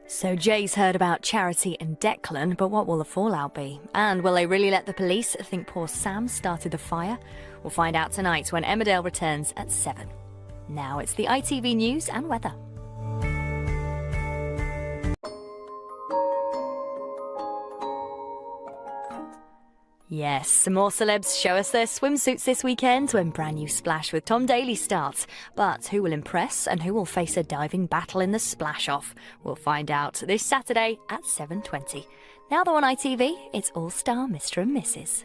So Jay's heard about Charity and Declan, but what will the fallout be? And will they really let the police think poor Sam started the fire? We'll find out tonight when Emmerdale returns at 7. Now it's the ITV News and weather. Yes, some more celebs show us their swimsuits this weekend when brand new Splash with Tom Daley starts. But who will impress and who will face a diving battle in the splash-off? We'll find out this Saturday at 7:20. Now though on ITV, it's All-Star Mr. and Mrs.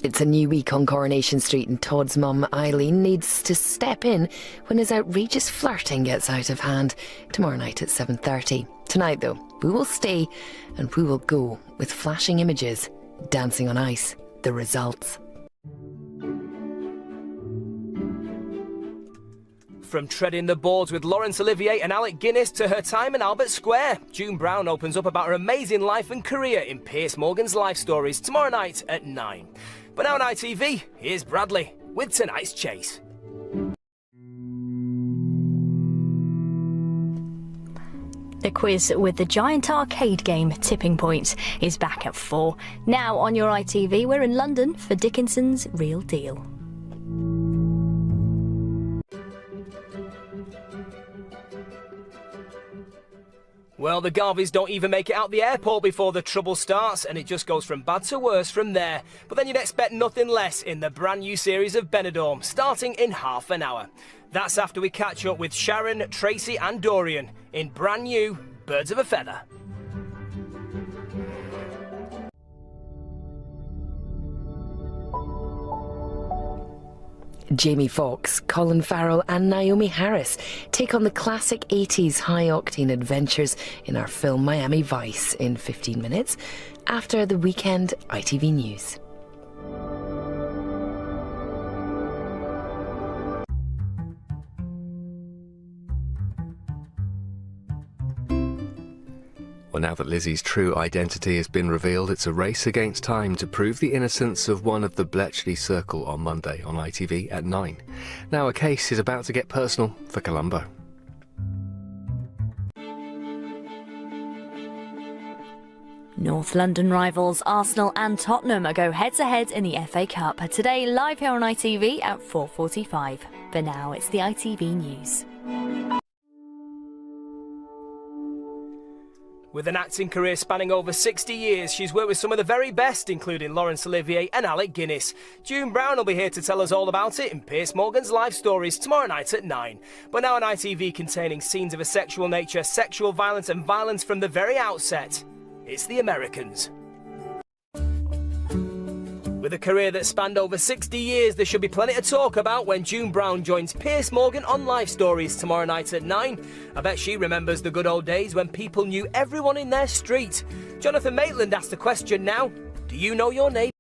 It's a new week on Coronation Street and Todd's mum, Eileen, needs to step in when his outrageous flirting gets out of hand. Tomorrow night at 7:30. Tonight, though, we will stay and we will go with flashing images, dancing on ice, the results. From treading the boards with Laurence Olivier and Alec Guinness to her time in Albert Square, June Brown opens up about her amazing life and career in Piers Morgan's Life Stories tomorrow night at 9. But now on ITV, here's Bradley with tonight's chase. The quiz with the giant arcade game Tipping Point is back at 4. Now on your ITV, we're in London for Dickinson's Real Deal. Well, the Garveys don't even make it out the airport before the trouble starts, and it just goes from bad to worse from there. But then you'd expect nothing less in the brand new series of Benidorm, starting in half an hour. That's after we catch up with Sharon, Tracy and Dorian in brand new Birds of a Feather. Jamie Foxx, Colin Farrell and Naomi Harris take on the classic 80s high-octane adventures in our film Miami Vice in 15 minutes after the weekend ITV News. Well, now that Lizzie's true identity has been revealed, it's a race against time to prove the innocence of one of the Bletchley Circle on Monday on ITV at 9. Now a case is about to get personal for Colombo. North London rivals Arsenal and Tottenham go head-to-head in the FA Cup. Today, live here on ITV at 4:45. For now, it's the ITV News. With an acting career spanning over 60 years, she's worked with some of the very best, including Laurence Olivier and Alec Guinness. June Brown will be here to tell us all about it in Piers Morgan's Life Stories tomorrow night at 9. But now on ITV containing scenes of a sexual nature, sexual violence and violence from the very outset. It's The Americans. With a career that spanned over 60 years, there should be plenty to talk about when June Brown joins Piers Morgan on Life Stories tomorrow night at 9. I bet she remembers the good old days when people knew everyone in their street. Jonathan Maitland asked the question now, do you know your neighbour?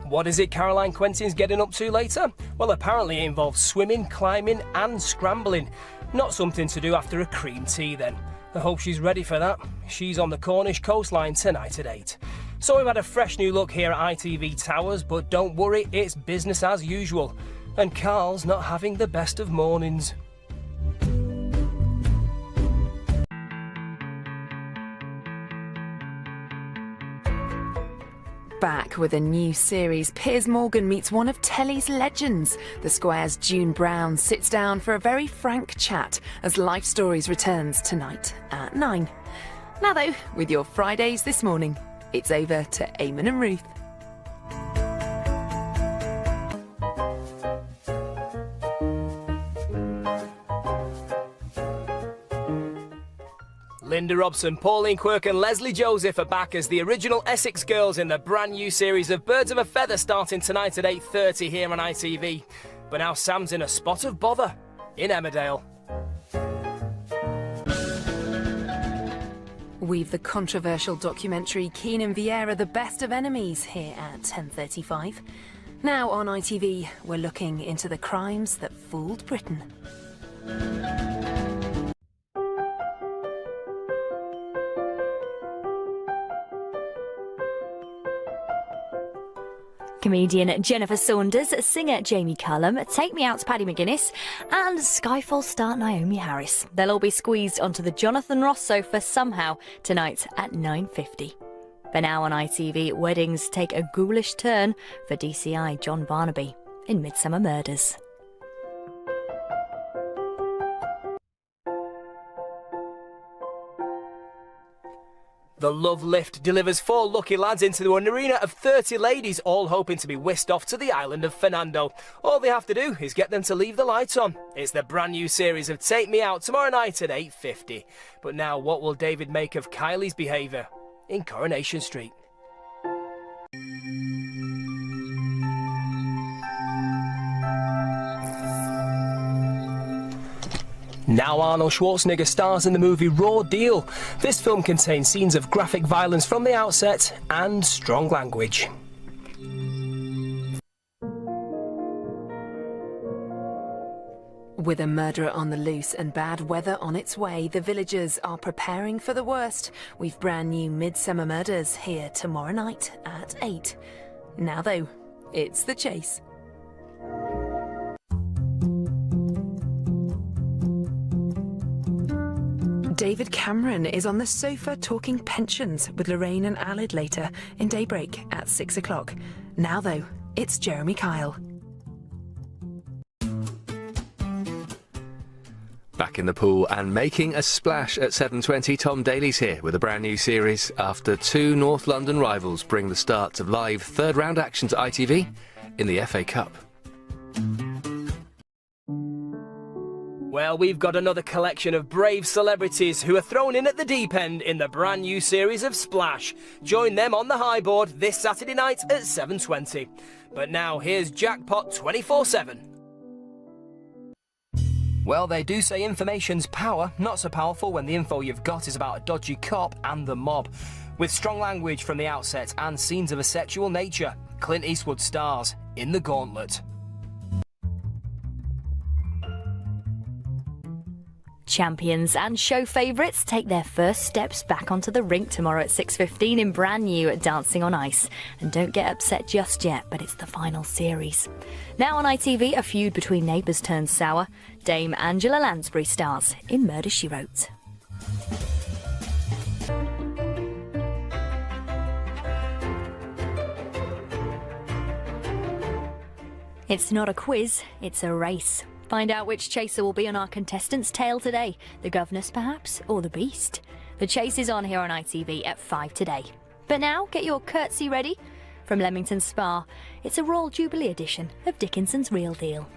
What is it Caroline Quentin's getting up to later? Well, apparently it involves swimming, climbing and scrambling. Not something to do after a cream tea then. I hope she's ready for that. She's on the Cornish coastline tonight at 8. So we've had a fresh new look here at ITV Towers, but don't worry, it's business as usual. And Carl's not having the best of mornings. Back with a new series, Piers Morgan meets one of telly's legends. The Square's June Brown sits down for a very frank chat as Life Stories returns tonight at 9. Now though, with your Fridays this morning, it's over to Eamon and Ruth. Linda Robson, Pauline Quirk and Leslie Joseph are back as the original Essex girls in the brand new series of Birds of a Feather starting tonight at 8:30 here on ITV. But now Sam's in a spot of bother in Emmerdale. We've the controversial documentary Keenan Vieira, The Best of Enemies, here at 10:35. Now on ITV, we're looking into the crimes that fooled Britain. Comedian Jennifer Saunders, singer Jamie Cullum, Take Me Out Paddy McGuinness, and Skyfall star Naomi Harris. They'll all be squeezed onto the Jonathan Ross sofa somehow tonight at 9:50. But now on ITV, weddings take a ghoulish turn for DCI John Barnaby in Midsummer Murders. The Love Lift delivers 4 lucky lads into an arena of 30 ladies, all hoping to be whisked off to the island of Fernando. All they have to do is get them to leave the lights on. It's the brand new series of Take Me Out tomorrow night at 8:50. But now, what will David make of Kylie's behaviour in Coronation Street? Now Arnold Schwarzenegger stars in the movie Raw Deal. This film contains scenes of graphic violence from the outset and strong language. With a murderer on the loose and bad weather on its way, the villagers are preparing for the worst. We've brand new Midsummer Murders here tomorrow night at 8. Now though, it's The Chase. David Cameron is on the sofa talking pensions with Lorraine and Alid later in Daybreak at 6 o'clock. Now though, it's Jeremy Kyle. Back in the pool and making a splash at 7:20, Tom Daly's here with a brand new series after 2 North London rivals bring the start of live third round action to ITV in the FA Cup. Well, we've got another collection of brave celebrities who are thrown in at the deep end in the brand new series of Splash. Join them on the high board this Saturday night at 7:20. But now here's Jackpot 24/7. Well, they do say information's power, not so powerful when the info you've got is about a dodgy cop and the mob. With strong language from the outset and scenes of a sexual nature, Clint Eastwood stars in The Gauntlet. Champions and show favourites take their first steps back onto the rink tomorrow at 6:15 in brand new Dancing on Ice. And don't get upset just yet, but it's the final series. Now on ITV, a feud between neighbours turns sour. Dame Angela Lansbury stars in Murder, She Wrote. It's not a quiz, it's a race. Find out which chaser will be on our contestant's tail today. The governess, perhaps, or the beast. The chase is on here on ITV at 5 today. But now, get your curtsy ready. From Leamington Spa, it's a Royal Jubilee edition of Dickinson's Real Deal.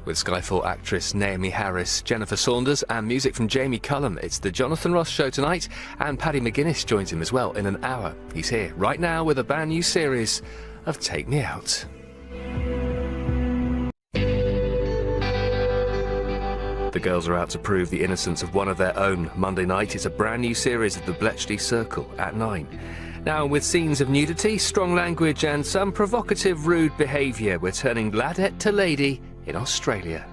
With Skyfall actress Naomi Harris, Jennifer Saunders and music from Jamie Cullum, it's the Jonathan Ross Show tonight, and Paddy McGuinness joins him as well in an hour. He's here right now with a brand new series of Take Me Out. The girls are out to prove the innocence of one of their own. Monday night is a brand new series of the Bletchley Circle at 9. Now, with scenes of nudity, strong language and some provocative rude behaviour, we're turning ladette to lady in Australia.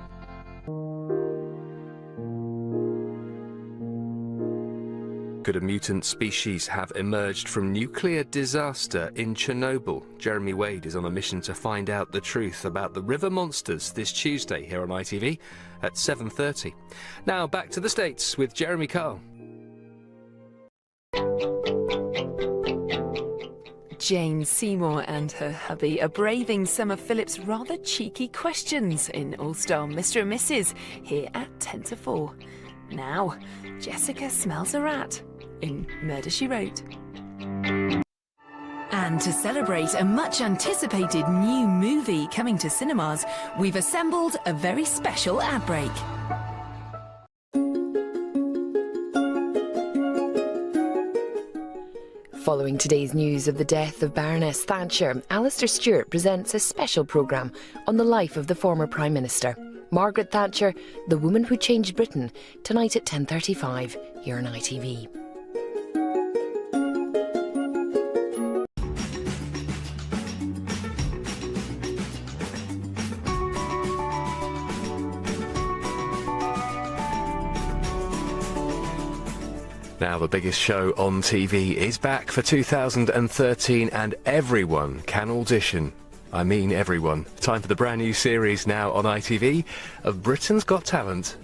Could a mutant species have emerged from nuclear disaster in Chernobyl? Jeremy Wade is on a mission to find out the truth about the river monsters this Tuesday here on ITV at 7:30. Now back to the States with Jeremy Kyle. Jane Seymour and her hubby are braving some of Philip's rather cheeky questions in All-Star Mr. and Mrs. here at 10 to 4. Now, Jessica smells a rat in Murder, She Wrote. And to celebrate a much-anticipated new movie coming to cinemas, we've assembled a very special ad break. Following today's news of the death of Baroness Thatcher, Alistair Stewart presents a special programme on the life of the former Prime Minister. Margaret Thatcher, the woman who changed Britain, tonight at 10:35 here on ITV. Now the biggest show on TV is back for 2013 and everyone can audition. I mean everyone. Time for the brand new series now on ITV of Britain's Got Talent.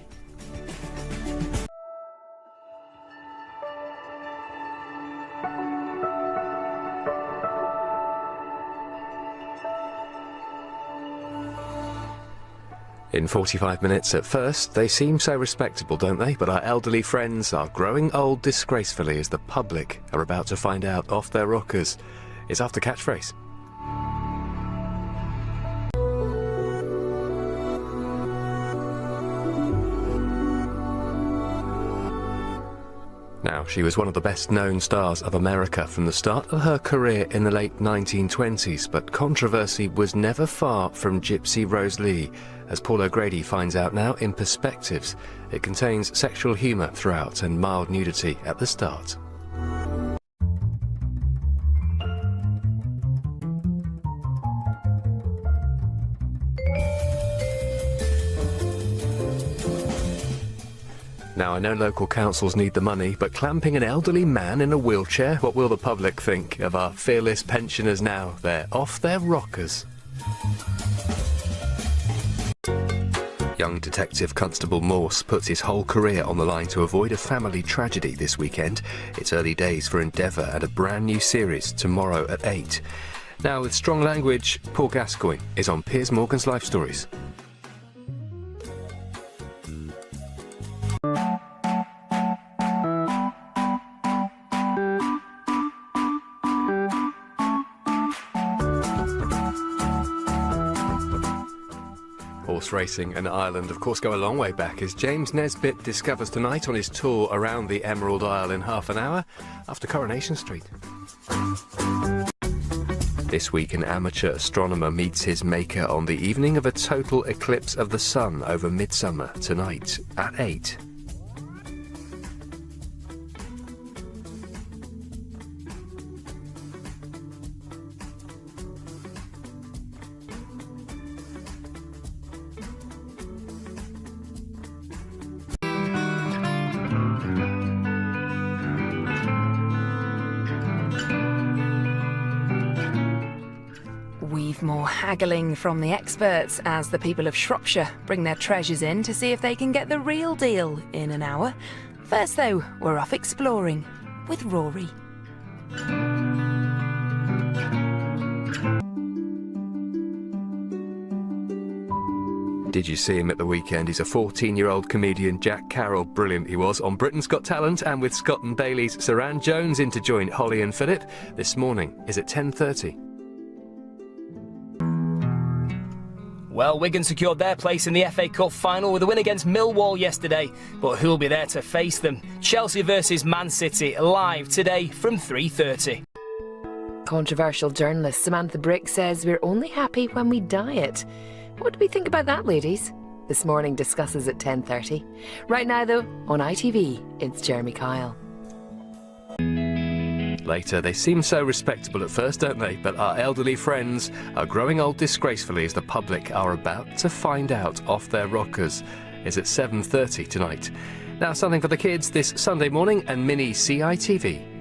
In 45 minutes at first, they seem so respectable, don't they? But our elderly friends are growing old disgracefully as the public are about to find out off their rockers. It's after Catchphrase. Now, she was one of the best-known stars of America from the start of her career in the late 1920s, but controversy was never far from Gypsy Rose Lee, as Paul O'Grady finds out now in Perspectives. It contains sexual humour throughout and mild nudity at the start. Now, I know local councils need the money, but clamping an elderly man in a wheelchair, what will the public think of our fearless pensioners now? They're off their rockers. Young Detective Constable Morse puts his whole career on the line to avoid a family tragedy this weekend. It's early days for Endeavour and a brand new series tomorrow at 8. Now, with strong language, Paul Gascoigne is on Piers Morgan's Life Stories. Horse racing and Ireland, of course, go a long way back, as James Nesbitt discovers tonight on his tour around the Emerald Isle in half an hour after Coronation Street. This week, an amateur astronomer meets his maker on the evening of a total eclipse of the sun over midsummer tonight at 8. We've more haggling from the experts as the people of Shropshire bring their treasures in to see if they can get the real deal in an hour. First, though, we're off exploring with Rory. Did you see him at the weekend? He's a 14-year-old comedian, Jack Carroll. Brilliant he was on Britain's Got Talent, and with Scott and Bailey's Saran Jones in to join Holly and Philip. This morning is at 10:30. Well, Wigan secured their place in the FA Cup final with a win against Millwall yesterday. But who'll be there to face them? Chelsea versus Man City, live today from 3:30. Controversial journalist Samantha Brick says we're only happy when we diet. What do we think about that, ladies? This Morning discusses at 10:30. Right now, though, on ITV, it's Jeremy Kyle. Later, they seem so respectable at first, don't they? But our elderly friends are growing old disgracefully as the public are about to find out off their rockers. It's at 7:30 tonight. Now, something for the kids this Sunday morning and mini CITV.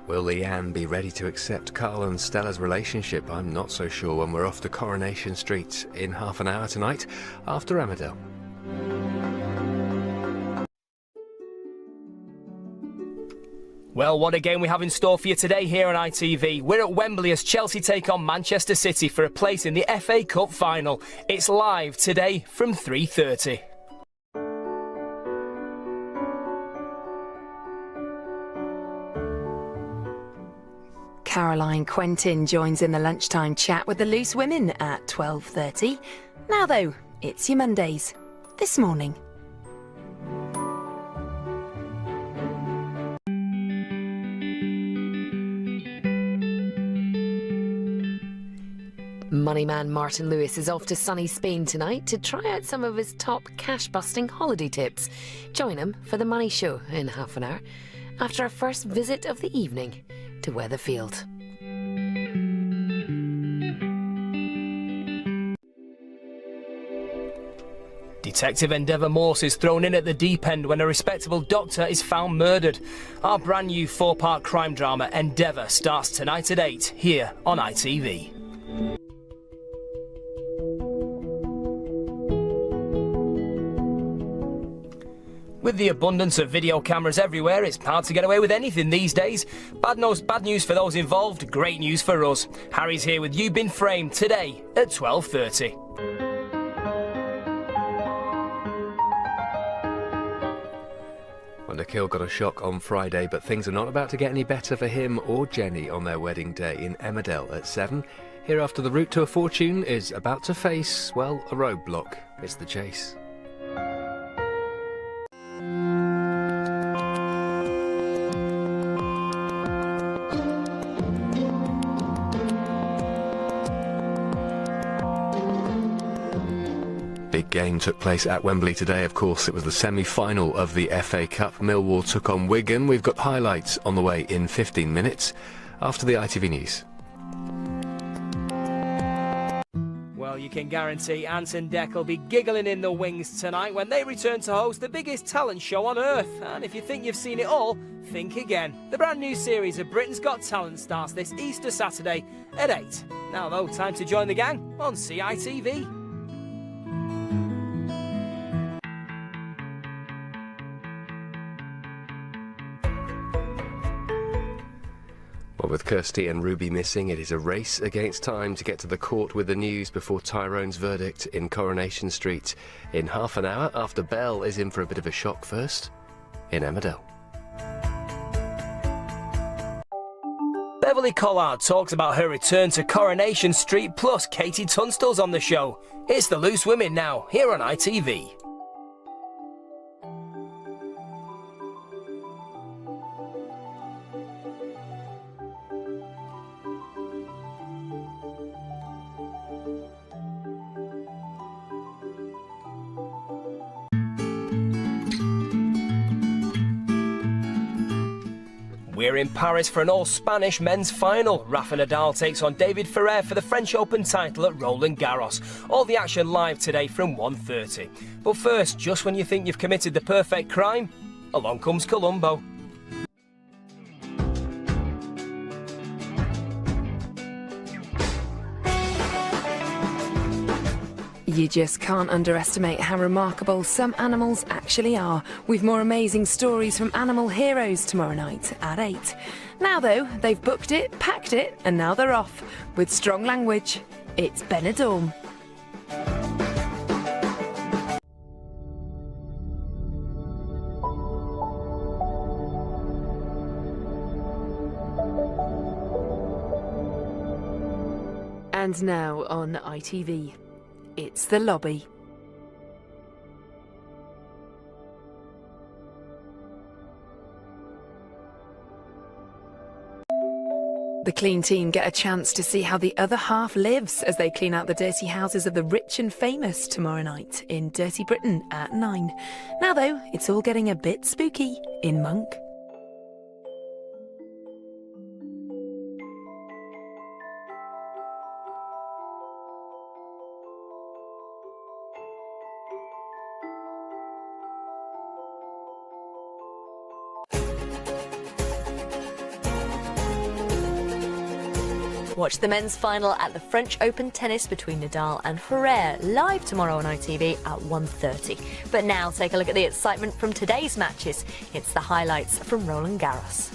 Will Leanne be ready to accept Carl and Stella's relationship? I'm not so sure when we're off to Coronation Street in half an hour tonight after Emmerdale. Well, what a game we have in store for you today here on ITV. We're at Wembley as Chelsea take on Manchester City for a place in the FA Cup final. It's live today from 3:30. Caroline Quentin joins in the lunchtime chat with the Loose Women at 12:30. Now though, it's your Mondays. This morning. Money man Martin Lewis is off to sunny Spain tonight to try out some of his top cash-busting holiday tips. Join him for the Money Show in half an hour after our first visit of the evening to Weatherfield. Detective Endeavour Morse is thrown in at the deep end when a respectable doctor is found murdered. Our brand new 4-part crime drama Endeavour starts tonight at 8 here on ITV. With the abundance of video cameras everywhere, it's hard to get away with anything these days. Bad news for those involved, great news for us. Harry's here with You've Been Framed today at 12:30. Well, Nikhil got a shock on Friday, but things are not about to get any better for him or Jenny on their wedding day in Emmerdale at 7. Hereafter, the route to a fortune is about to face, well, a roadblock. It's the chase. Big game took place at Wembley today, of course. It was the semi-final of the FA Cup. Millwall took on Wigan. We've got highlights on the way in 15 minutes after the ITV News. Well, you can guarantee Ant and Dec will be giggling in the wings tonight when they return to host the biggest talent show on earth. And if you think you've seen it all, think again. The brand new series of Britain's Got Talent starts this Easter Saturday at 8. Now though, time to join the gang on CITV. Well, with Kirsty and Ruby missing, it is a race against time to get to the court with the news before Tyrone's verdict in Coronation Street in half an hour after Belle is in for a bit of a shock first in Emmerdale. Beverly Collard talks about her return to Coronation Street, plus Katie Tunstall's on the show. It's the Loose Women now, here on ITV. We're in Paris for an all-Spanish men's final. Rafa Nadal takes on David Ferrer for the French Open title at Roland Garros. All the action live today from 1:30. But first, just when you think you've committed the perfect crime, along comes Columbo. You just can't underestimate how remarkable some animals actually are. We've more amazing stories from animal heroes tomorrow night at 8. Now though, they've booked it, packed it, and now they're off. With strong language, it's Benidorm. And now on ITV. It's The Lobby. The clean team get a chance to see how the other half lives as they clean out the dirty houses of the rich and famous tomorrow night in Dirty Britain at 9. Now though, it's all getting a bit spooky in Monk. Watch the men's final at the French Open tennis between Nadal and Ferrer live tomorrow on ITV at 1:30. But now take a look at the excitement from today's matches. It's the highlights from Roland Garros.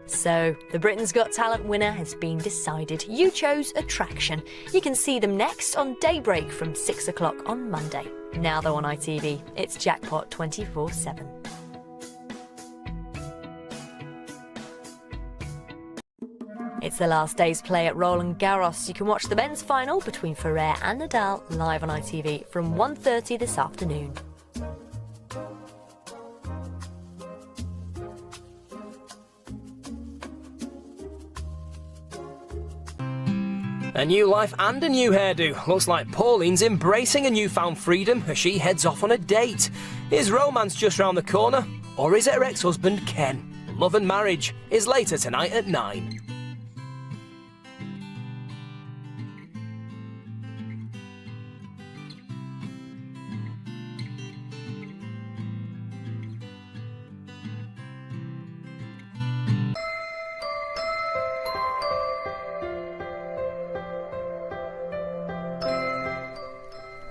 So, the Britain's Got Talent winner has been decided. You chose Attraction. You can see them next on Daybreak from 6 o'clock on Monday. Now though on ITV, it's Jackpot 24/7. It's the last day's play at Roland Garros. You can watch the men's final between Ferrer and Nadal live on ITV from 1:30 this afternoon. A new life and a new hairdo. Looks like Pauline's embracing a newfound freedom as she heads off on a date. Is romance just round the corner? Or is it her ex-husband Ken? Love and Marriage is later tonight at 9.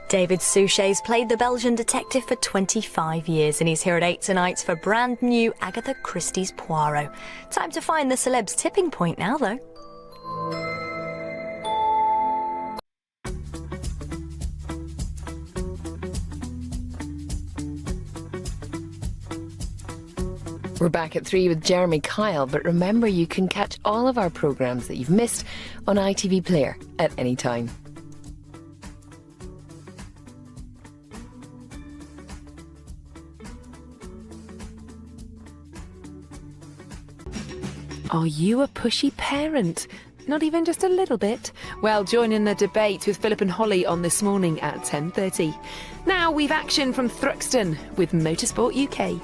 David Suchet's played the Belgian detective for 25 years and he's here at 8 tonight for brand new Agatha Christie's Poirot. Time to find the celeb's tipping point now, though. We're back at 3 with Jeremy Kyle, but remember you can catch all of our programmes that you've missed on ITV Player at any time. Are you a pushy parent? Not even just a little bit? Well, join in the debate with Philip and Holly on This Morning at 10:30. Now we've action from Thruxton with Motorsport UK.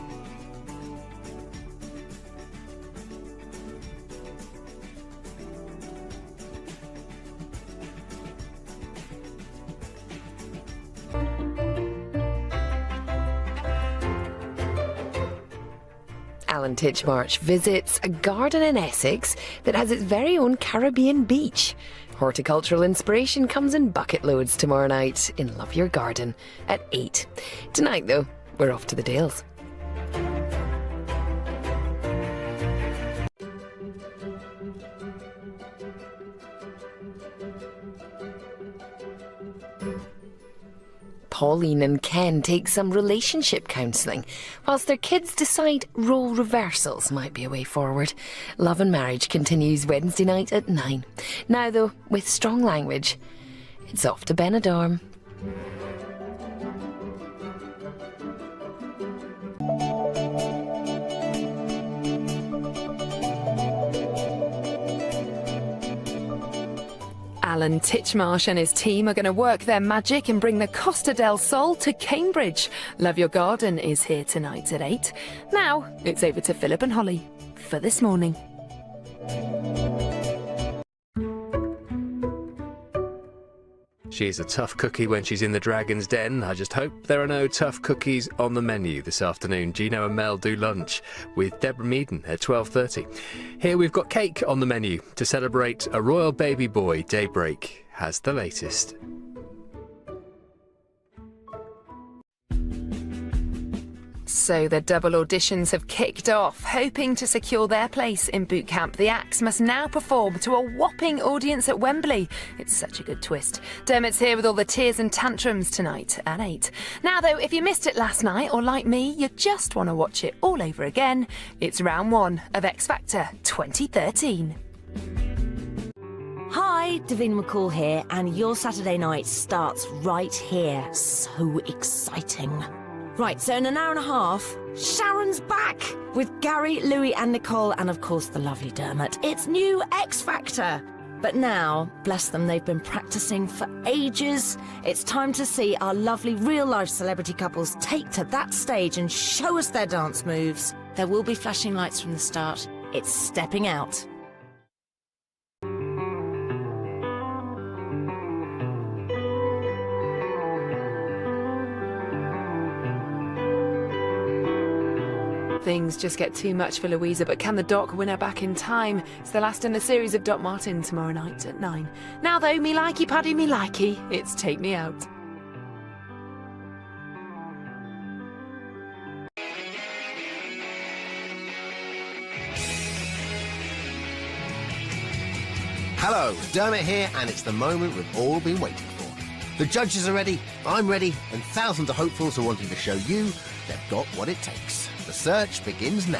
Alan Titchmarsh visits a garden in Essex that has its very own Caribbean beach. Horticultural inspiration comes in bucket loads tomorrow night in Love Your Garden at 8. Tonight, though, we're off to the Dales. Pauline and Ken take some relationship counselling, whilst their kids decide role reversals might be a way forward. Love and Marriage continues Wednesday night at 9. Now, though, with strong language, it's off to Benidorm. Alan Titchmarsh and his team are going to work their magic and bring the Costa del Sol to Cambridge. Love Your Garden is here tonight at 8. Now it's over to Philip and Holly for This Morning. She's a tough cookie when she's in the Dragon's Den. I just hope there are no tough cookies on the menu this afternoon. Gino and Mel do lunch with Deborah Meaden at 12:30. Here we've got cake on the menu to celebrate a royal baby boy. Daybreak has the latest. So the double auditions have kicked off. Hoping to secure their place in boot camp, the acts must now perform to a whopping audience at Wembley. It's such a good twist. Dermot's here with all the tears and tantrums tonight at 8. Now though, if you missed it last night, or like me, you just want to watch it all over again, it's round 1 of X Factor 2013. Hi, Davina McCall here, and your Saturday night starts right here. So exciting. Right, so in an hour and a half, Sharon's back with Gary, Louis and Nicole and of course the lovely Dermot. It's new X Factor. But now, bless them, they've been practicing for ages. It's time to see our lovely real-life celebrity couples take to that stage and show us their dance moves. There will be flashing lights from the start. It's stepping out. Things just get too much for Louisa, but can the doc win her back in time? It's the last in the series of Doc Martin tomorrow night at 9. Now though, me likey Paddy me likey, it's Take Me Out. Hello, Dermot here, and it's the moment we've all been waiting for. The judges are ready, I'm ready, and thousands of hopefuls are wanting to show you they've got what it takes. The search begins now.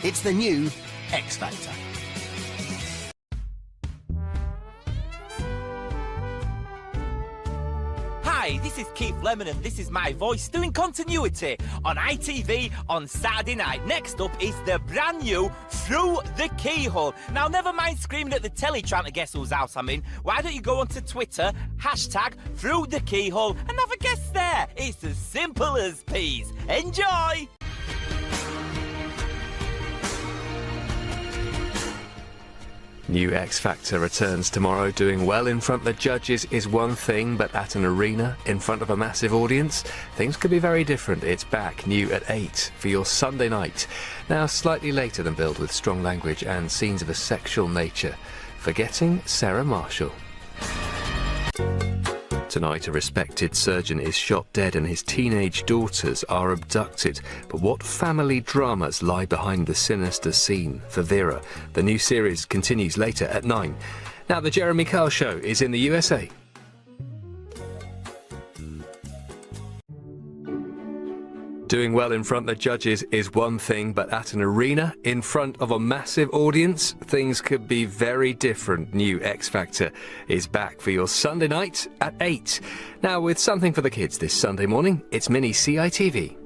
It's the new X Factor. Hi, this is Keith Lemon and this is my voice doing continuity on ITV on Saturday night. Next up is the brand new Through the Keyhole. Now, never mind screaming at the telly trying to guess whose house I'm in. Why don't you go onto Twitter, hashtag Through the Keyhole, and have a guess there. It's as simple as peas. Enjoy! New X Factor returns tomorrow. Doing well in front of the judges is one thing, but at an arena in front of a massive audience, things could be very different. It's back, new at 8 for your Sunday night. Now slightly later than billed, with strong language and scenes of a sexual nature. Forgetting Sarah Marshall. Tonight, a respected surgeon is shot dead and his teenage daughters are abducted. But what family dramas lie behind the sinister scene for Vera? The new series continues later at 9. Now, the Jeremy Kyle Show is in the USA. Doing well in front of the judges is one thing, but at an arena in front of a massive audience, things could be very different. New X Factor is back for your Sunday night at 8. Now, with something for the kids this Sunday morning, it's mini CITV.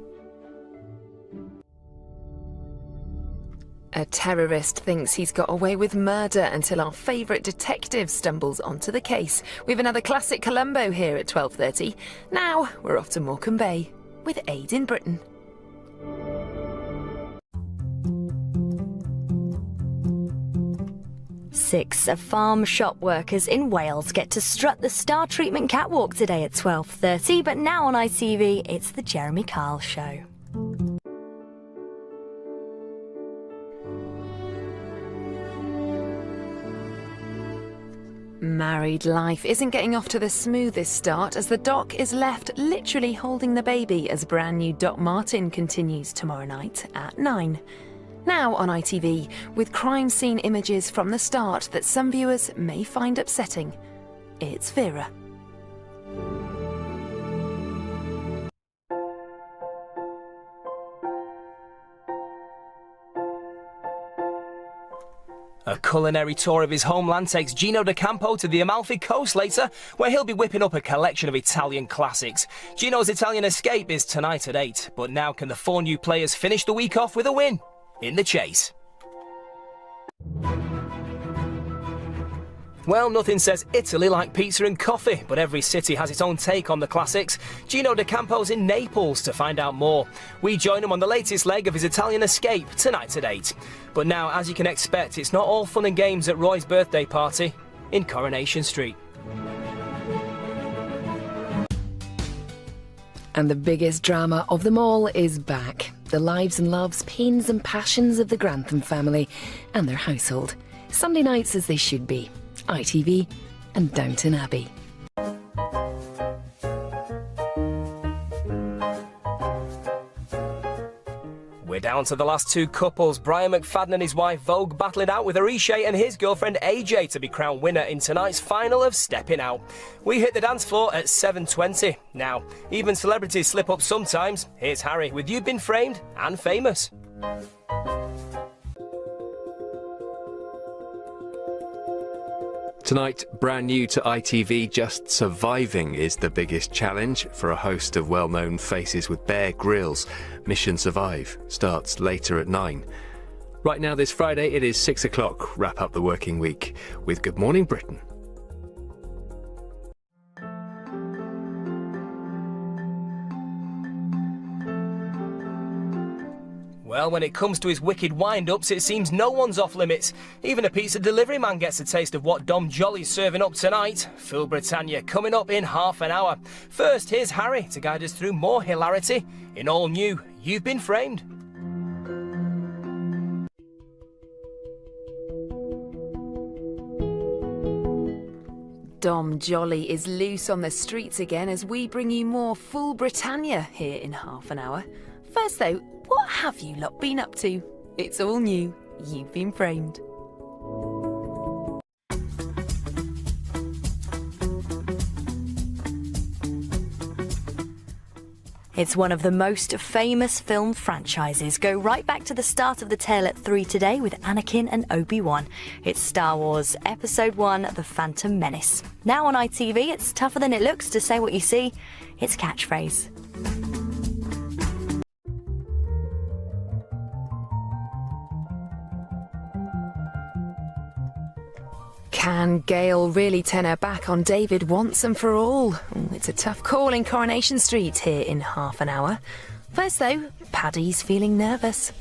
A terrorist thinks he's got away with murder until our favourite detective stumbles onto the case. We have another classic Columbo here at 12:30. Now, we're off to Morecambe Bay with Aid in Britain. Six farm shop workers in Wales get to strut the Star Treatment catwalk today at 12:30, but now on ITV, it's the Jeremy Kyle Show. Married life isn't getting off to the smoothest start as the Doc is left literally holding the baby as brand new Doc Martin continues tomorrow night at 9. Now on ITV, with crime scene images from the start that some viewers may find upsetting, it's Vera. A culinary tour of his homeland takes Gino D'Acampo to the Amalfi Coast later, where he'll be whipping up a collection of Italian classics. Gino's Italian escape is tonight at 8, but now can the 4 new players finish the week off with a win? In the chase. Well, nothing says Italy like pizza and coffee, but every city has its own take on the classics. Gino D'Acampo's in Naples to find out more. We join him on the latest leg of his Italian escape tonight at 8. But now, as you can expect, it's not all fun and games at Roy's birthday party in Coronation Street. And the biggest drama of them all is back. The lives and loves, pains and passions of the Grantham family and their household. Sunday nights as they should be. ITV and Downton Abbey. We're down to the last 2 couples. Brian McFadden and his wife Vogue battling out with Arishe and his girlfriend AJ to be crowned winner in tonight's final of Stepping Out. We hit the dance floor at 7:20. Now, even celebrities slip up sometimes. Here's Harry with You've Been Framed and Famous. Tonight, brand new to ITV, just surviving is the biggest challenge for a host of well-known faces with Bear Grylls. Mission Survive starts later at 9. Right now this Friday, it is 6 o'clock. Wrap up the working week with Good Morning Britain. Well, when it comes to his wicked wind-ups, it seems no one's off limits. Even a pizza delivery man gets a taste of what Dom Jolly's serving up tonight. Full Britannia coming up in half an hour. First, here's Harry to guide us through more hilarity in all new You've Been Framed. Dom Jolly is loose on the streets again as we bring you more Full Britannia here in half an hour. First though, what have you lot been up to? It's all new. You've Been Framed. It's one of the most famous film franchises. Go right back to the start of the tale at 3 today with Anakin and Obi-Wan. It's Star Wars Episode 1, The Phantom Menace. Now on ITV, it's tougher than it looks to say what you see. It's catchphrase. Can Gail really turn her back on David once and for all? It's a tough call in Coronation Street here in half an hour. First though, Paddy's feeling nervous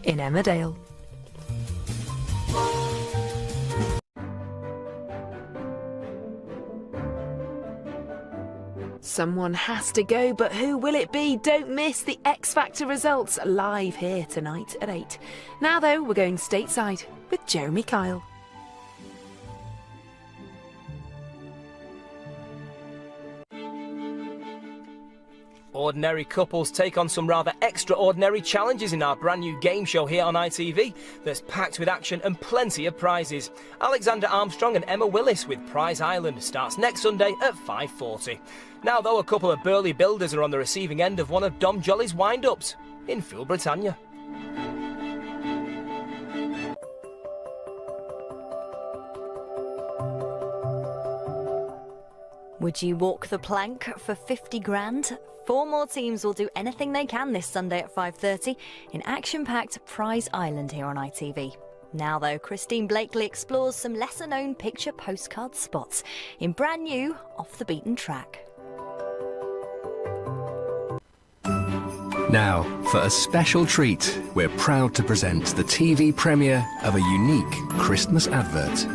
in Emmerdale. Someone has to go, but who will it be? Don't miss the X Factor results live here tonight at 8. Now though, we're going stateside with Jeremy Kyle. Ordinary couples take on some rather extraordinary challenges in our brand new game show here on ITV that's packed with action and plenty of prizes. Alexander Armstrong and Emma Willis with Prize Island starts next Sunday at 5:40. Now though, a couple of burly builders are on the receiving end of one of Dom Jolly's wind-ups in Fuel Britannia. Would you walk the plank for 50 grand? 4 more teams will do anything they can this Sunday at 5:30 in action-packed Prize Island here on ITV. Now though, Christine Blakely explores some lesser-known picture postcard spots in brand new Off the Beaten Track. Now, for a special treat, we're proud to present the TV premiere of a unique Christmas advert.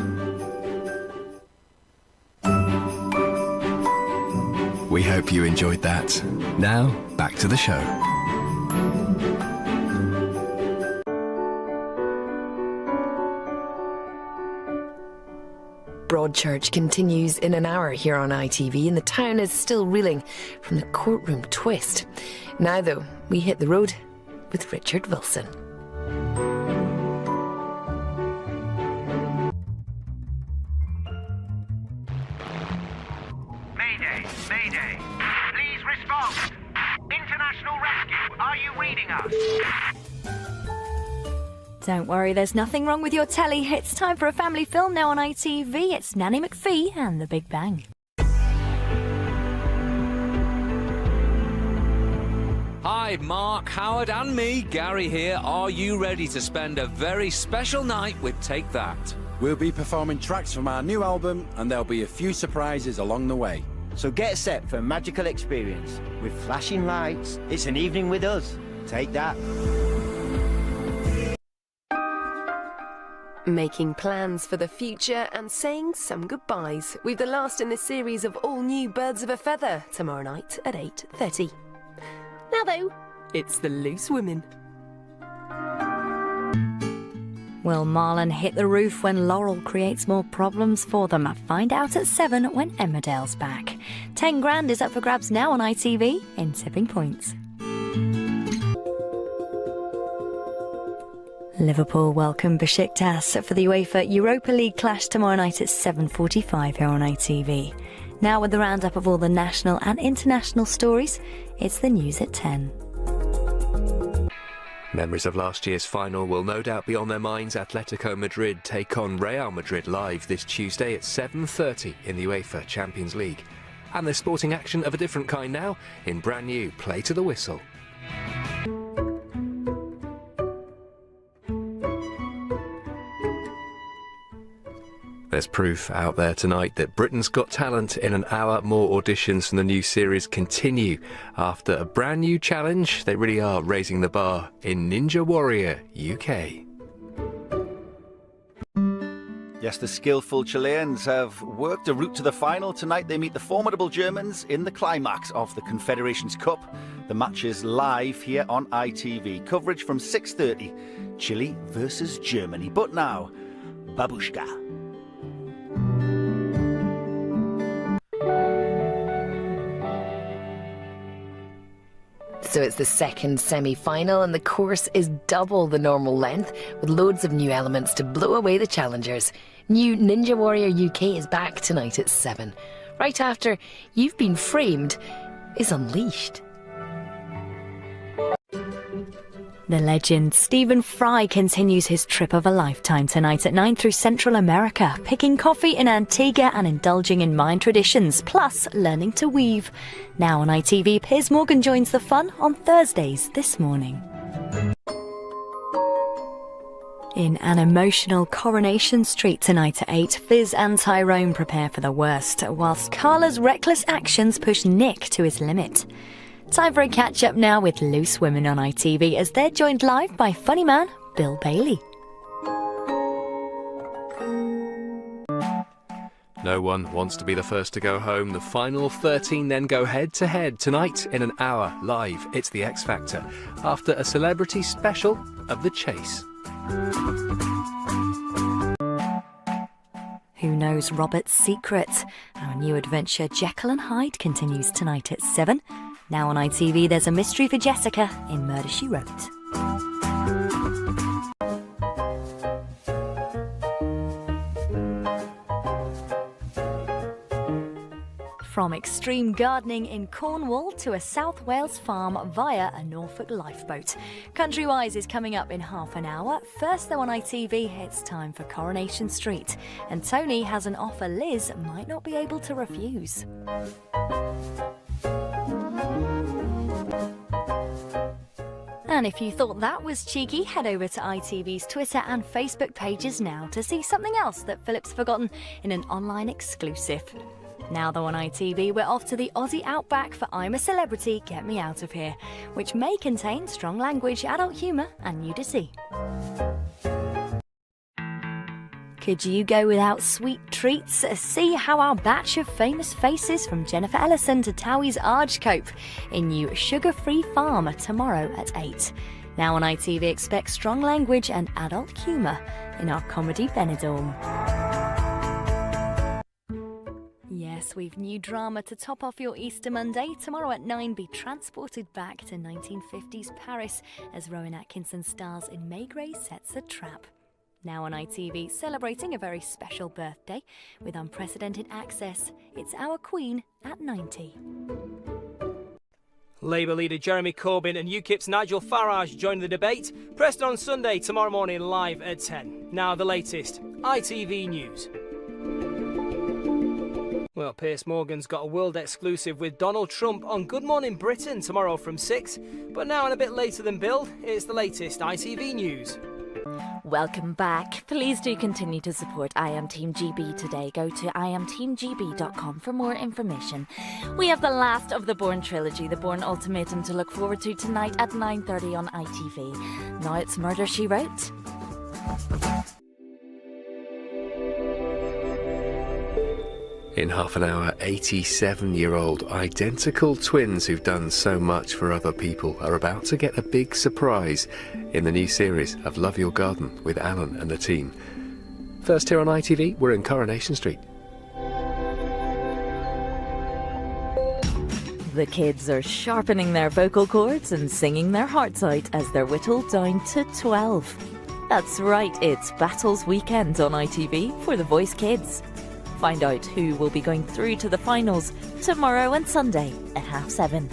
We hope you enjoyed that. Now, back to the show. Broadchurch continues in an hour here on ITV, and the town is still reeling from the courtroom twist. Now, though, we hit the road with Richard Wilson. Mayday, Mayday. Please respond. International Rescue, are you reading us? Don't worry, there's nothing wrong with your telly. It's time for a family film now on ITV. It's Nanny McPhee and The Big Bang. Hi, Mark, Howard and me, Gary here. Are you ready to spend a very special night with Take That? We'll be performing tracks from our new album, and there'll be a few surprises along the way. So get set for a magical experience. With flashing lights, it's an evening with us. Take that. Making plans for the future and saying some goodbyes. We've the last in this series of all new Birds of a Feather tomorrow night at 8:30. Now though, it's The Loose Women. Will Marlon hit the roof when Laurel creates more problems for them? Find out at 7 when Emmerdale's back. 10 grand is up for grabs now on ITV in Tipping Points. Liverpool welcome Besiktas for the UEFA Europa League clash tomorrow night at 7:45 here on ITV. Now with the roundup of all the national and international stories, it's the news at 10. Memories of last year's final will no doubt be on their minds. Atletico Madrid take on Real Madrid live this Tuesday at 7:30 in the UEFA Champions League. And there's sporting action of a different kind now in brand new Play to the Whistle. There's proof out there tonight that Britain's Got Talent in an hour. More auditions from the new series continue. After a brand new challenge, they really are raising the bar in Ninja Warrior UK. Yes, the skillful Chileans have worked a route to the final. Tonight they meet the formidable Germans in the climax of the Confederations Cup. The match is live here on ITV. Coverage from 6:30. Chile versus Germany. But now, Babushka. So it's the second semi-final, and the course is double the normal length, with loads of new elements to blow away the challengers. New Ninja Warrior UK is back tonight at 7, right after You've Been Framed is unleashed. The legend Stephen Fry continues his trip of a lifetime tonight at 9 through Central America, picking coffee in Antigua and indulging in Mayan traditions, plus learning to weave. Now on ITV, Piers Morgan joins the fun on Thursdays this morning. In an emotional Coronation Street tonight at 8, Fizz and Tyrone prepare for the worst, whilst Carla's reckless actions push Nick to his limit. Time for a catch-up now with Loose Women on ITV as they're joined live by funny man Bill Bailey. No one wants to be the first to go home. The final 13 then go head-to-head tonight in an hour live. It's The X Factor, after a celebrity special of The Chase. Who knows Robert's secret? Our new adventure Jekyll and Hyde continues tonight at 7. Now on ITV, there's a mystery for Jessica in Murder, She Wrote. From extreme gardening in Cornwall to a South Wales farm via a Norfolk lifeboat. Countrywise is coming up in half an hour. First though on ITV, it's time for Coronation Street. And Tony has an offer Liz might not be able to refuse. And if you thought that was cheeky, head over to ITV's Twitter and Facebook pages now to see something else that Philip's forgotten in an online exclusive. Now though on ITV, we're off to the Aussie outback for I'm a Celebrity, Get Me Out of Here, which may contain strong language, adult humour and nudity. Could you go without sweet treats? See how our batch of famous faces from Jennifer Ellison to Towie's Arge cope in new Sugar-Free Farm tomorrow at 8. Now on ITV, expect strong language and adult humour in our comedy Benidorm. Yes, we've new drama to top off your Easter Monday. Tomorrow at 9, be transported back to 1950s Paris as Rowan Atkinson stars in Maigret Sets a Trap. Now on ITV, celebrating a very special birthday with unprecedented access. It's our Queen at 90. Labour leader Jeremy Corbyn and UKIP's Nigel Farage join the debate. Pressed on Sunday, tomorrow morning, live at 10. Now the latest ITV News. Well, Piers Morgan's got a world exclusive with Donald Trump on Good Morning Britain tomorrow from 6. But now, and a bit later than Bill, it's the latest ITV News. Welcome back. Please do continue to support I Am Team GB today. Go to iamteamgb.com for more information. We have the last of the Bourne trilogy, The Bourne Ultimatum, to look forward to tonight at 9:30 on ITV. Now it's Murder, She Wrote. In half an hour, 87-year-old identical twins who've done so much for other people are about to get a big surprise in the new series of Love Your Garden with Alan and the team. First here on ITV, we're in Coronation Street. The kids are sharpening their vocal cords and singing their hearts out as they're whittled down to 12. That's right, it's Battles Weekend on ITV for The Voice Kids. Find out who will be going through to the finals tomorrow and Sunday at 7:30.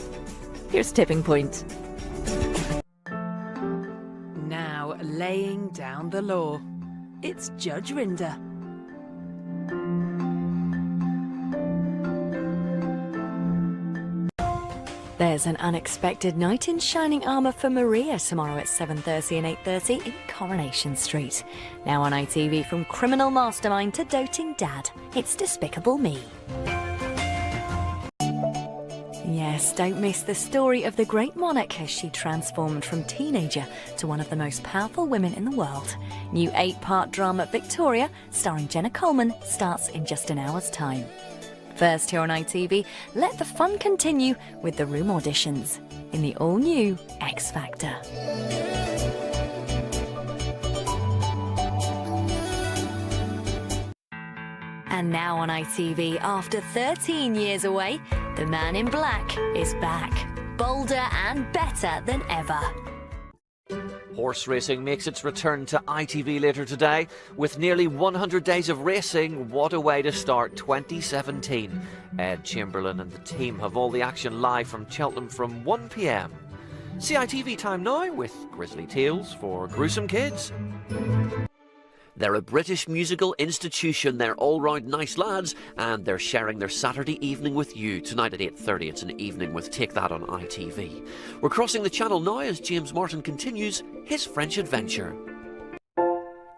Here's Tipping Point. Now laying down the law. It's Judge Rinder. There's an unexpected knight in shining armour for Maria tomorrow at 7:30 and 8:30 in Coronation Street. Now on ITV, from criminal mastermind to doting dad, it's Despicable Me. Yes, don't miss the story of the great monarch as she transformed from teenager to one of the most powerful women in the world. New 8-part drama Victoria, starring Jenna Coleman, starts in just an hour's time. First here on ITV, let the fun continue with the room auditions in the all-new X Factor. And now on ITV, after 13 years away, the man in black is back, bolder and better than ever. Horse racing makes its return to ITV later today. With nearly 100 days of racing, what a way to start 2017. Ed Chamberlain and the team have all the action live from Cheltenham from 1 p.m. CITV time now with Grisly Tales for Gruesome Kids. They're a British musical institution. They're all-round nice lads, and they're sharing their Saturday evening with you. Tonight at 8:30, it's an evening with Take That on ITV. We're crossing the channel now as James Martin continues his French adventure.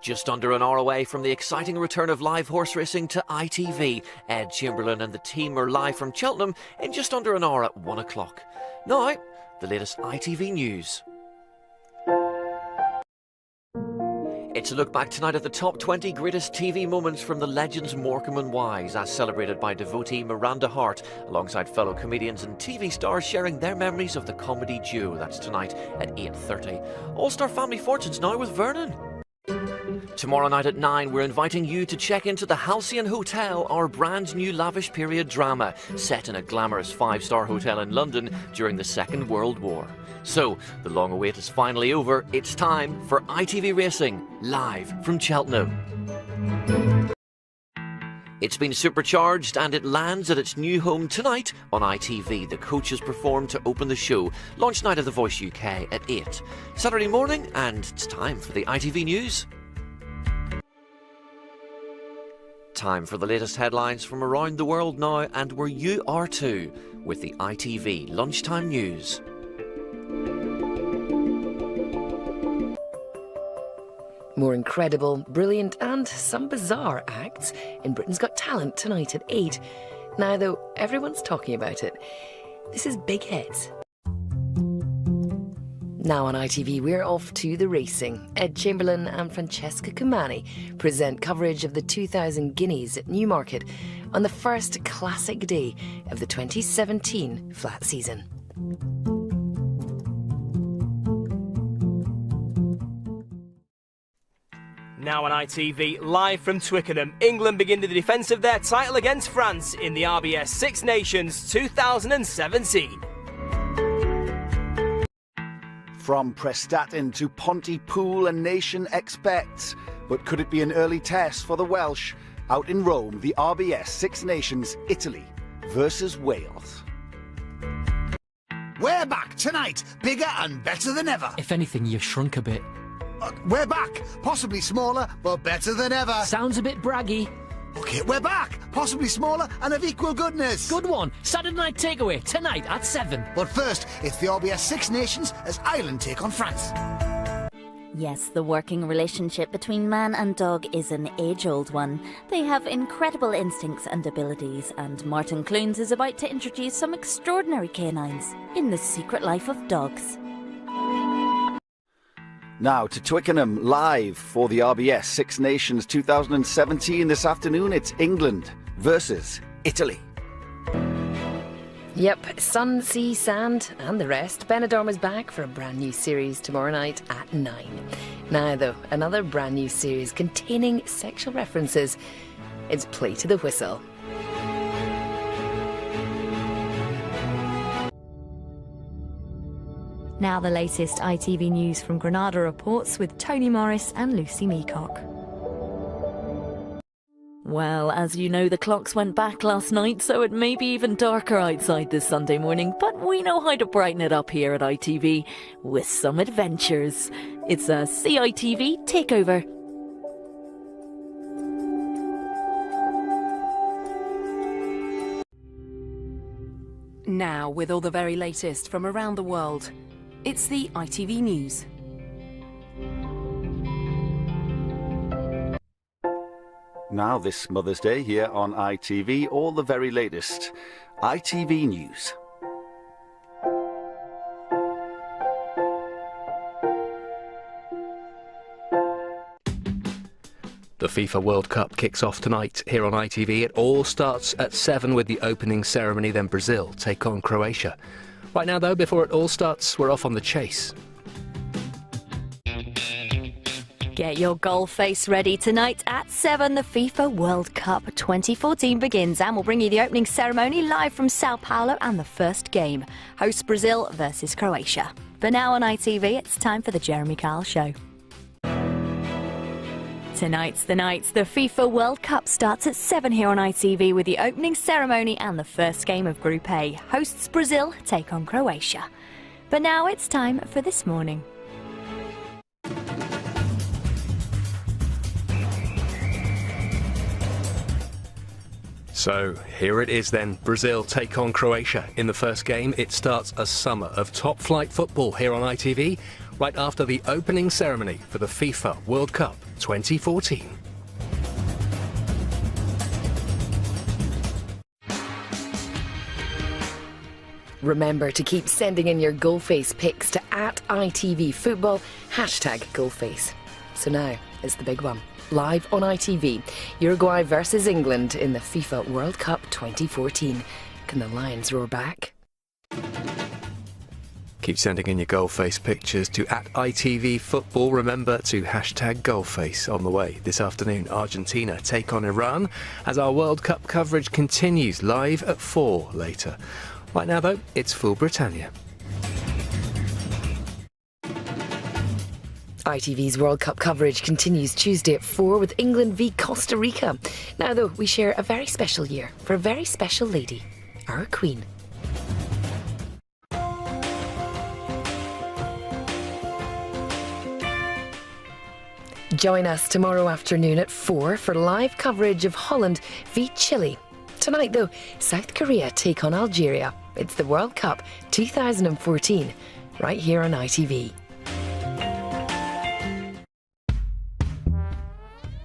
Just under an hour away from the exciting return of live horse racing to ITV, Ed Chamberlain and the team are live from Cheltenham in just under an hour at 1 o'clock. Now, the latest ITV news. It's a look back tonight at the top 20 greatest TV moments from the legends Morecambe and Wise, as celebrated by devotee Miranda Hart, alongside fellow comedians and TV stars sharing their memories of the comedy duo. That's tonight at 8:30. All-Star Family Fortunes now with Vernon. Tomorrow night at 9, we're inviting you to check into the Halcyon Hotel, our brand new lavish period drama, set in a glamorous 5-star hotel in London during the Second World War. So, the long wait is finally over. It's time for ITV Racing, live from Cheltenham. It's been supercharged and it lands at its new home tonight on ITV. The coaches perform to open the show. Launch night of The Voice UK at 8. Saturday morning, and it's time for the ITV News. Time for the latest headlines from around the world now, and where you are too, with the ITV Lunchtime News. More incredible, brilliant and some bizarre acts in Britain's Got Talent tonight at 8. Now though, everyone's talking about it. This is Big Heads. Now on ITV, we're off to the racing. Ed Chamberlain and Francesca Cumani present coverage of the 2000 Guineas at Newmarket on the first classic day of the 2017 flat season. Now on ITV, live from Twickenham, England begin the defence of their title against France in the RBS Six Nations 2017. From Prestatyn to Pontypool, a nation expects. But could it be an early test for the Welsh? Out in Rome, the RBS Six Nations, Italy versus Wales. We're back tonight, bigger and better than ever. If anything, you've shrunk a bit. We're back, possibly smaller, but better than ever. Sounds a bit braggy. Okay, we're back, possibly smaller and of equal goodness. Good one. Saturday night takeaway, tonight at 7. But first, it's the RBS Six Nations as Ireland take on France. Yes, the working relationship between man and dog is an age-old one. They have incredible instincts and abilities, and Martin Clunes is about to introduce some extraordinary canines in the secret life of dogs. Now to Twickenham, live for the RBS Six Nations 2017 this afternoon. It's England versus Italy. Yep, sun, sea, sand and the rest. Benidorm is back for a brand new series tomorrow night at 9. Now though, another brand new series containing sexual references. It's Play to the Whistle. Now the latest ITV news from Granada reports with Tony Morris and Lucy Meacock. Well, as you know, the clocks went back last night, so it may be even darker outside this Sunday morning, but we know how to brighten it up here at ITV with some adventures. It's a CITV takeover. Now, with all the very latest from around the world, it's the ITV News. Now this Mother's Day here on ITV, all the very latest ITV News. The FIFA World Cup kicks off tonight here on ITV. It all starts at 7 with the opening ceremony, then Brazil take on Croatia. Right now, though, before it all starts, we're off on the chase. Get your goal face ready tonight at 7. The FIFA World Cup 2014 begins, and we'll bring you the opening ceremony live from Sao Paulo and the first game. Host Brazil versus Croatia. But now on ITV, it's time for the Jeremy Kyle Show. Tonight's the night. The FIFA World Cup starts at 7 here on ITV with the opening ceremony and the first game of Group A. Hosts Brazil take on Croatia. But now it's time for This Morning. So here it is then. Brazil take on Croatia. In the first game, it starts a summer of top-flight football here on ITV, right after the opening ceremony for the FIFA World Cup 2014. Remember to keep sending in your goalface pics to @ITV Football, #goalface. So now is the big one. Live on ITV, Uruguay versus England in the FIFA World Cup 2014. Can the Lions roar back? Keep sending in your goalface pictures to @ITV Football. Remember to #goalface. On the way this afternoon, Argentina take on Iran as our World Cup coverage continues live at 4 later. Right now, though, it's Full Britannia. ITV's World Cup coverage continues Tuesday at 4 with England v Costa Rica. Now, though, we share a very special year for a very special lady, our Queen. Join us tomorrow afternoon at 4 for live coverage of Holland v Chile. Tonight, though, South Korea take on Algeria. It's the World Cup 2014, right here on ITV.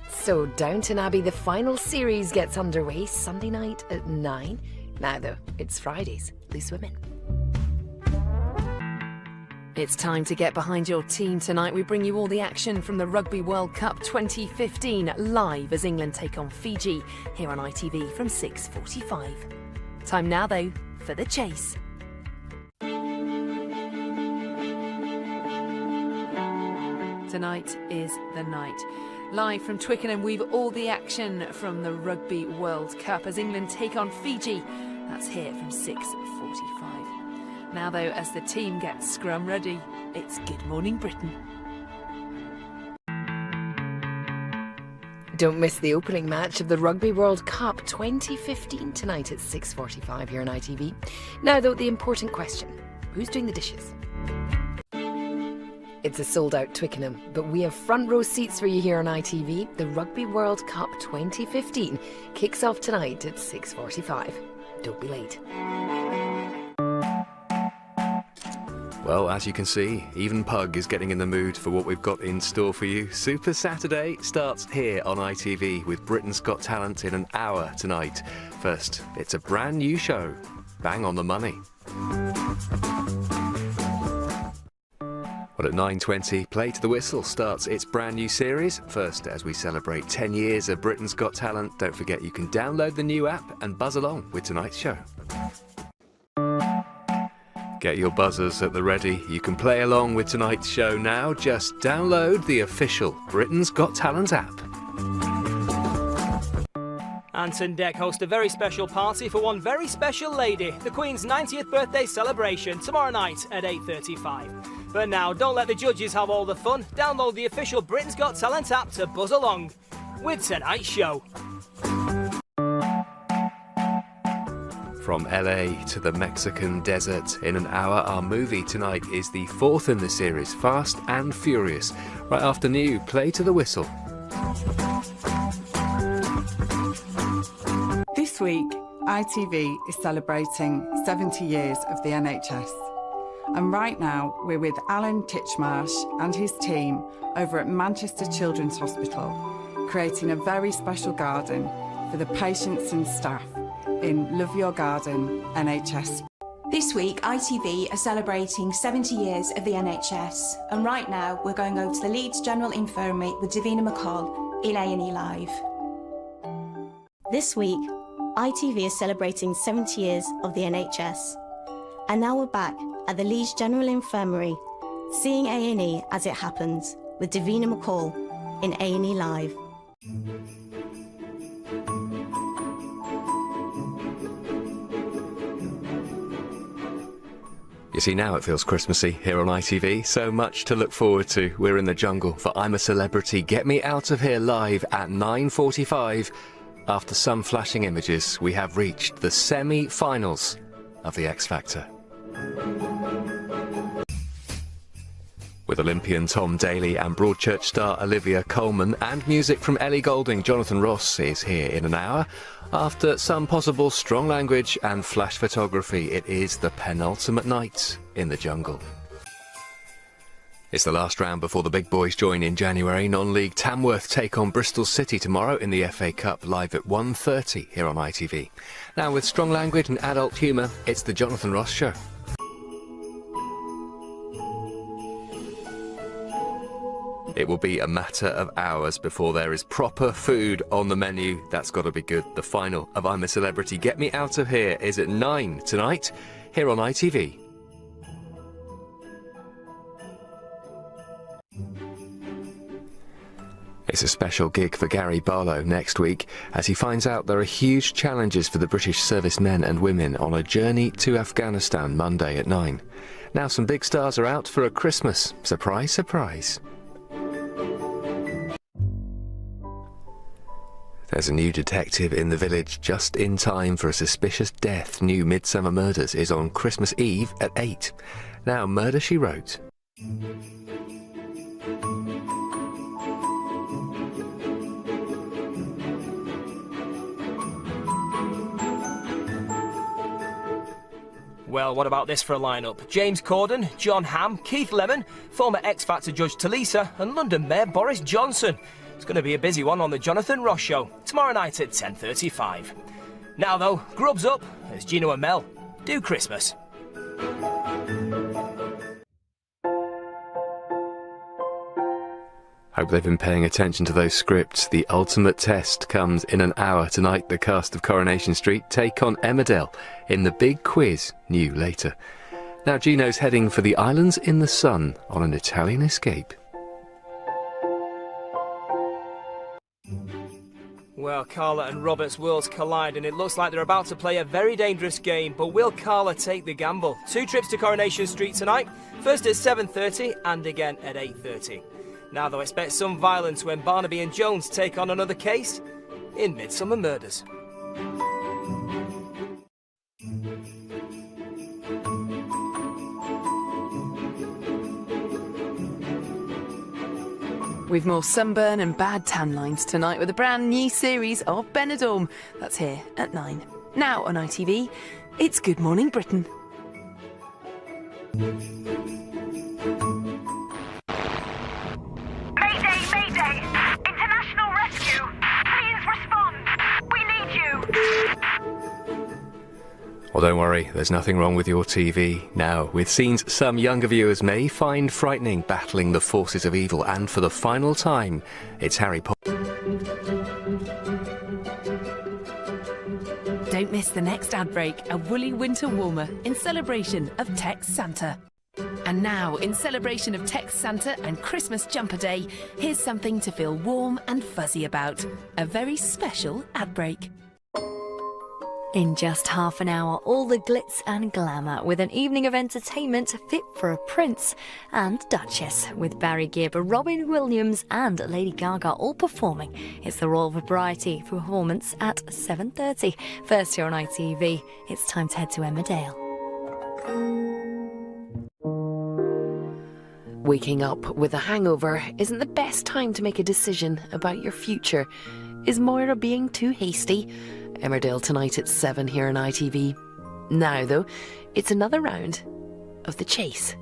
So, Downton Abbey, the final series gets underway Sunday night at 9. Now, though, it's Fridays. Loose Women. It's time to get behind your team tonight. We bring you all the action from the Rugby World Cup 2015 live as England take on Fiji here on ITV from 6:45. Time now, though, for the chase. Tonight is the night. Live from Twickenham, we've all the action from the Rugby World Cup as England take on Fiji. That's here from 6:45. Now, though, as the team gets scrum ready, it's Good Morning Britain. Don't miss the opening match of the Rugby World Cup 2015 tonight at 6:45 here on ITV. Now, though, the important question: who's doing the dishes? It's a sold-out Twickenham, but we have front row seats for you here on ITV. The Rugby World Cup 2015 kicks off tonight at 6:45. Don't be late. Well, as you can see, even Pug is getting in the mood for what we've got in store for you. Super Saturday starts here on ITV with Britain's Got Talent in an hour tonight. First, it's a brand new show. Bang on the money. Well, at 9:20, Play to the Whistle starts its brand new series. First, as we celebrate 10 years of Britain's Got Talent, don't forget you can download the new app and buzz along with tonight's show. Get your buzzers at the ready. You can play along with tonight's show now. Just download the official Britain's Got Talent app. Anton Deck hosts a very special party for one very special lady, the Queen's 90th birthday celebration, tomorrow night at 8:35. But now, don't let the judges have all the fun. Download the official Britain's Got Talent app to buzz along with tonight's show. From LA to the Mexican desert in an hour, our movie tonight is the fourth in the series, Fast and Furious. Right after new, Play to the Whistle. This week, ITV is celebrating 70 years of the NHS. And right now, we're with Alan Titchmarsh and his team over at Manchester Children's Hospital, creating a very special garden for the patients and staff in Love Your Garden NHS. This week, ITV are celebrating 70 years of the NHS, and right now we're going over to the Leeds General Infirmary with Davina McCall in A&E Live. This week, ITV is celebrating 70 years of the NHS, and now we're back at the Leeds General Infirmary, seeing A&E as it happens with Davina McCall in A&E Live. You see, now it feels Christmassy here on ITV. So much to look forward to. We're in the jungle for I'm a Celebrity. Get Me Out of Here live at 9:45. After some flashing images, we have reached the semi-finals of the X Factor. With Olympian Tom Daley and Broadchurch star Olivia Colman and music from Ellie Goulding, Jonathan Ross is here in an hour. After some possible strong language and flash photography, it is the penultimate night in the jungle. It's the last round before the big boys join in January. Non-league Tamworth take on Bristol City tomorrow in the FA Cup, live at 1:30 here on ITV. Now, with strong language and adult humour, it's the Jonathan Ross Show. It will be a matter of hours before there is proper food on the menu. That's got to be good. The final of I'm a Celebrity, Get Me Out of Here is at 9 tonight here on ITV. It's a special gig for Gary Barlow next week as he finds out there are huge challenges for the British servicemen and women on a journey to Afghanistan Monday at 9. Now some big stars are out for a Christmas. Surprise, surprise. There's a new detective in the village just in time for a suspicious death. New Midsummer Murders is on Christmas Eve at 8. Now, Murder, She Wrote. Well, what about this for a lineup? James Corden, John Hamm, Keith Lemon, former X Factor judge Talisa, and London Mayor Boris Johnson. It's going to be a busy one on the Jonathan Ross Show, tomorrow night at 10:35. Now though, grubs up as Gino and Mel do Christmas. Hope they've been paying attention to those scripts. The ultimate test comes in an hour tonight. The cast of Coronation Street take on Emmerdale in the big quiz, new later. Now Gino's heading for the islands in the sun on an Italian escape. Well, Carla and Robert's worlds collide and it looks like they're about to play a very dangerous game, but will Carla take the gamble? 2 trips to Coronation Street tonight, first at 7:30 and again at 8:30. Now though, expect some violence when Barnaby and Jones take on another case in Midsummer Murders. We've more sunburn and bad tan lines tonight with a brand new series of Benidorm. That's here at 9. Now on ITV, it's Good Morning Britain. Mayday, Mayday! International rescue! Please respond! We need you! Well, don't worry, there's nothing wrong with your TV. Now, with scenes some younger viewers may find frightening, battling the forces of evil, and for the final time, it's Harry Potter. Don't miss the next ad break, a woolly winter warmer in celebration of Tex Santa. And now, in celebration of Tex Santa and Christmas Jumper Day, here's something to feel warm and fuzzy about. A very special ad break. In just half an hour, all the glitz and glamour with an evening of entertainment fit for a prince and duchess, with Barry Gibb, Robin Williams and Lady Gaga all performing. It's the Royal Variety performance at 7:30. First here on ITV, it's time to head to Emmerdale. Waking up with a hangover isn't the best time to make a decision about your future. Is Moira being too hasty? Emmerdale tonight at 7 here on ITV. Now, though, it's another round of The Chase.